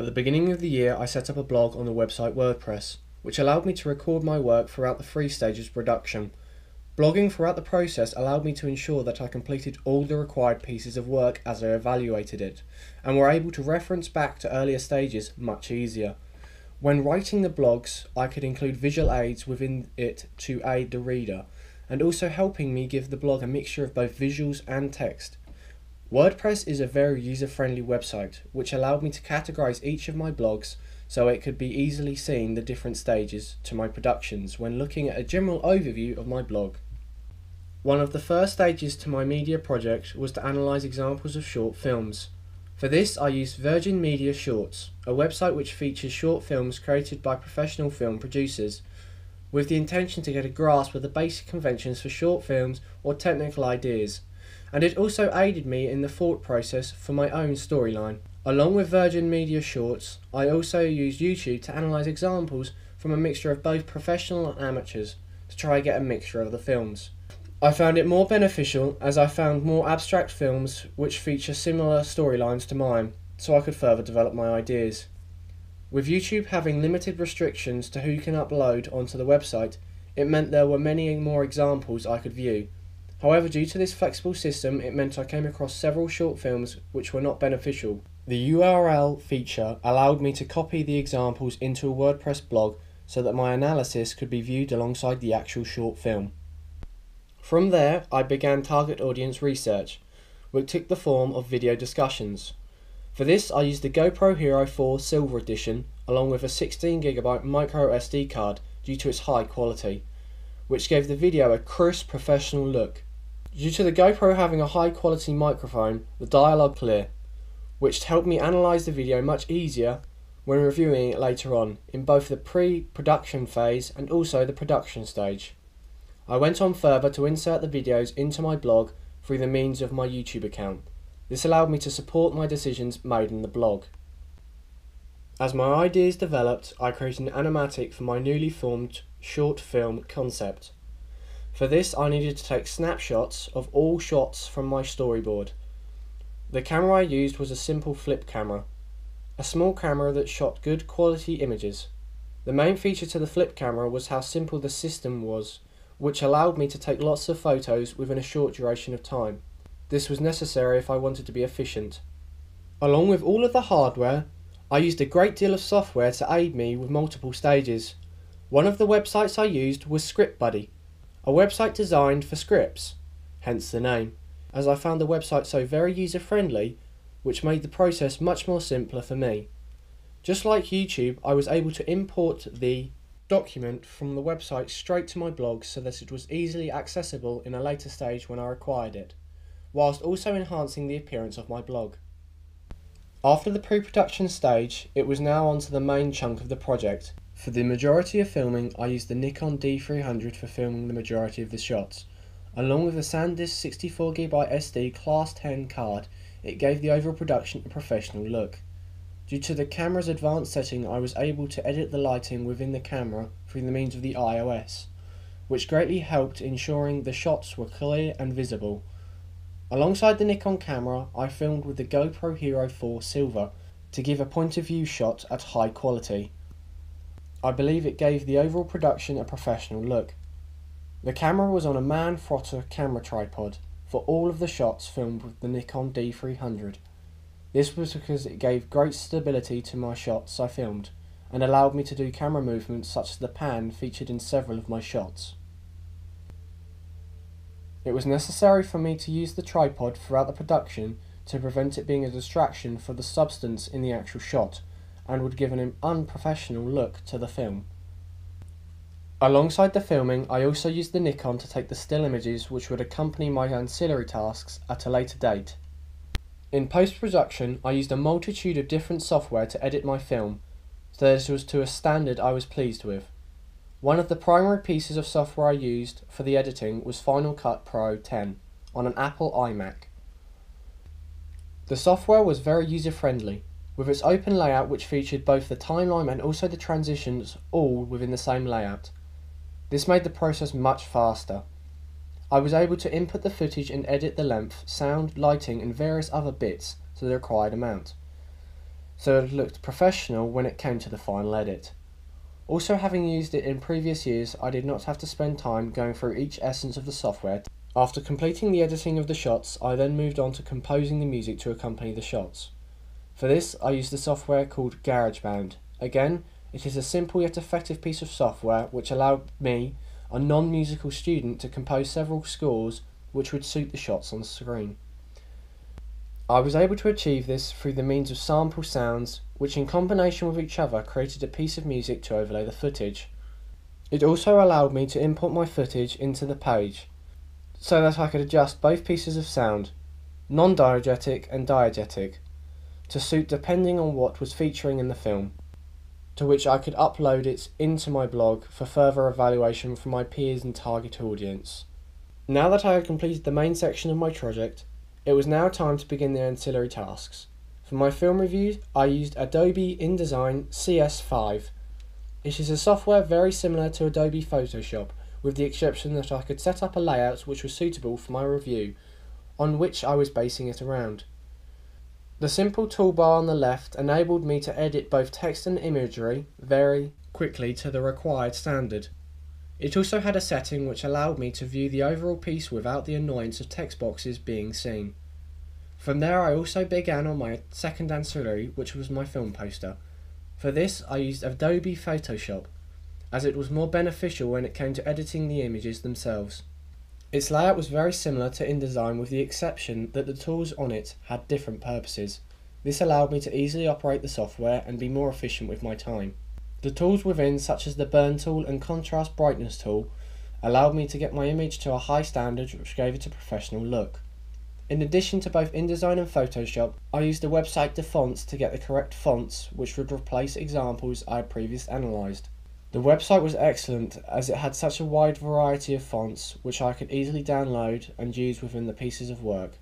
At the beginning of the year, I set up a blog on the website WordPress, which allowed me to record my work throughout the 3 stages of production. Blogging throughout the process allowed me to ensure that I completed all the required pieces of work as I evaluated it, and were able to reference back to earlier stages much easier. When writing the blogs, I could include visual aids within it to aid the reader, and also helping me give the blog a mixture of both visuals and text. WordPress is a very user-friendly website, which allowed me to categorize each of my blogs so it could be easily seen the different stages to my productions when looking at a general overview of my blog. One of the first stages to my media project was to analyze examples of short films. For this, I used Virgin Media Shorts, a website which features short films created by professional film producers, with the intention to get a grasp of the basic conventions for short films or technical ideas, and it also aided me in the thought process for my own storyline. Along with Virgin Media Shorts, I also used YouTube to analyse examples from a mixture of both professional and amateurs to try and get a mixture of the films. I found it more beneficial as I found more abstract films which feature similar storylines to mine, so I could further develop my ideas. With YouTube having limited restrictions to who can upload onto the website, it meant there were many more examples I could view. However, due to this flexible system, it meant I came across several short films which were not beneficial. The URL feature allowed me to copy the examples into a WordPress blog so that my analysis could be viewed alongside the actual short film. From there, I began target audience research, which took the form of video discussions. For this, I used the GoPro Hero 4 Silver Edition along with a 16GB micro SD card due to its high quality, which gave the video a crisp professional look. Due to the GoPro having a high quality microphone, the dialogue clear, which helped me analyse the video much easier when reviewing it later on, in both the pre-production phase and also the production stage. I went on further to insert the videos into my blog through the means of my YouTube account. This allowed me to support my decisions made in the blog. As my ideas developed, I created an animatic for my newly formed short film concept. For this, I needed to take snapshots of all shots from my storyboard. The camera I used was a simple flip camera, a small camera that shot good quality images. The main feature to the flip camera was how simple the system was, which allowed me to take lots of photos within a short duration of time. This was necessary if I wanted to be efficient. Along with all of the hardware, I used a great deal of software to aid me with multiple stages. One of the websites I used was ScriptBuddy, a website designed for scripts, hence the name, as I found the website so very user-friendly, which made the process much more simpler for me. Just like YouTube, I was able to import the document from the website straight to my blog so that it was easily accessible in a later stage when I required it, whilst also enhancing the appearance of my blog. After the pre-production stage, it was now on to the main chunk of the project. For the majority of filming, I used the Nikon D300 for filming the majority of the shots. Along with the SanDisk 64GB SD Class 10 card, it gave the overall production a professional look. Due to the camera's advanced setting, I was able to edit the lighting within the camera through the means of the iOS, which greatly helped ensuring the shots were clear and visible. Alongside the Nikon camera, I filmed with the GoPro Hero 4 Silver to give a point of view shot at high quality. I believe it gave the overall production a professional look. The camera was on a Manfrotto camera tripod for all of the shots filmed with the Nikon D300. This was because it gave great stability to my shots I filmed and allowed me to do camera movements such as the pan featured in several of my shots. It was necessary for me to use the tripod throughout the production to prevent it being a distraction for the substance in the actual shot, and would give an unprofessional look to the film. Alongside the filming, I also used the Nikon to take the still images which would accompany my ancillary tasks at a later date. In post-production, I used a multitude of different software to edit my film, so that it was to a standard I was pleased with. One of the primary pieces of software I used for the editing was Final Cut Pro 10 on an Apple iMac. The software was very user-friendly, with its open layout which featured both the timeline and also the transitions all within the same layout. This made the process much faster. I was able to input the footage and edit the length, sound, lighting and various other bits to the required amount. so it looked professional when it came to the final edit. Also, having used it in previous years, I did not have to spend time going through each essence of the software. After completing the editing of the shots, I then moved on to composing the music to accompany the shots. For this, I used the software called GarageBand. Again, it is a simple yet effective piece of software which allowed me, a non-musical student, to compose several scores which would suit the shots on the screen. I was able to achieve this through the means of sample sounds, which in combination with each other created a piece of music to overlay the footage. It also allowed me to import my footage into the page, so that I could adjust both pieces of sound, non-diegetic and diegetic, to suit depending on what was featuring in the film, to which I could upload it into my blog for further evaluation from my peers and target audience. Now that I had completed the main section of my project, it was now time to begin the ancillary tasks. For my film reviews, I used Adobe InDesign CS5. It is a software very similar to Adobe Photoshop, with the exception that I could set up a layout which was suitable for my review, on which I was basing it around. The simple toolbar on the left enabled me to edit both text and imagery very quickly to the required standard. It also had a setting which allowed me to view the overall piece without the annoyance of text boxes being seen. From there I also began on my second ancillary, which was my film poster. For this I used Adobe Photoshop, as it was more beneficial when it came to editing the images themselves. Its layout was very similar to InDesign, with the exception that the tools on it had different purposes. This allowed me to easily operate the software and be more efficient with my time. The tools within, such as the burn tool and contrast brightness tool, allowed me to get my image to a high standard which gave it a professional look. In addition to both InDesign and Photoshop, I used the website de fonts to get the correct fonts which would replace examples I had previously analysed. The website was excellent as it had such a wide variety of fonts which I could easily download and use within the pieces of work.